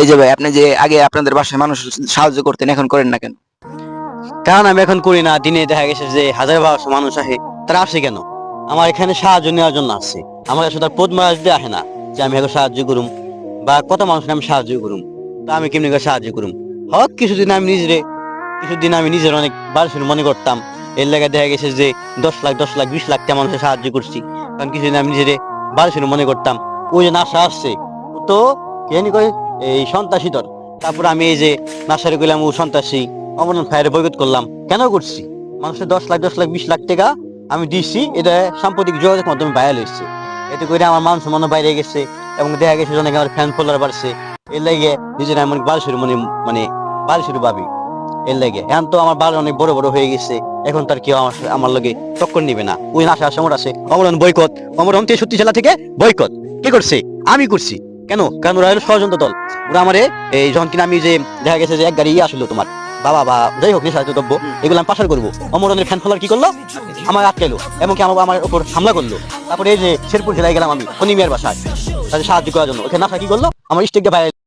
এই যে ভাই, আপনি যে আগে আপনাদের বাসায় মানুষ সাহায্য করতেন, এখন করেন না কেন? কারণ আমি এখন করি না। দিনে দেখা গেছে যে হাজার 1200 মানুষ আসে, তারা আসে কেন? আমার এখানে সাহায্য নেওয়ার জন্য আসছে। আমার কাছে তার পদ মারাজ দিয়ে আসে না যে আমি এখন সাহায্য করুম বা কত মানুষকে আমি সাহায্য করুম। তা আমি কেমনি করে সাহায্য করুম? হক কিছুদিন আমি নিজের অনেক বারোশো মনে করতাম। এর লেগে দেখা গেছে যে 10 লাখ 10 লাখ 20 লাখ টা মানুষের সাহায্য করছি। কারণ কিছুদিন আমি নিজেরে বারোশো মনে করতাম। ওই যে নাসা আসছে, ও তো কেনি করে এই সন্ত্রাসী দল। তারপর আমি এই যে নাসারে গেলাম, ও সন্ত্রাসী, অমরনাথ ফায়ারে বয়কট করলাম। কেন করছি? মানুষের 10 লাখ 10 লাখ 20 লাখ টাকা আমি দিচ্ছি, এটা সাম্প্রতিক যোগাযোগ মাধ্যমে ভাইরাল হয়েছে। এতে করে আমার মান সম্মান বাইরে গেছে এবং দেখা গেছে যে অনেক আমার ফ্যান ফলোয়ার বাড়ছে। এর লাগে নিজের এমন বালশুরু মানে বালশুরু ভাবি। এর লাগে এখন তো আমার বাল অনেক বড় বড় হয়ে গেছে। এখন তার কেউ আমার লগে টক্কর নিবে না। ওই নাসা সমর আছে অমরন বয়কট, অমরন 63 জেলা থেকে বয়কট কে করছে? আমি করছি। কেন? কারণ ওরা হলো ষড়যন্ত্র দল। ওরা আমারে এই যখন কিনা আমি যে দেখা গেছে যে এক গাড়ি আসলো তোমার বাবা বা যাই হোক নেশা দ্রব্য, এগুলো আমি পাচার করবো, অমরনের ফ্যান ফলোয়ার কি করলো? আমার আটকাইলো, এমনকি আমার উপর হামলা করলো। তারপরে এই যে শেরপুর জেলায় গেলাম আমি, ফণি মিয়ার বাসায় তাদের সাহায্য করার জন্য। ওখানে নাসা কি করলো? আমার স্টেকটা বাইরে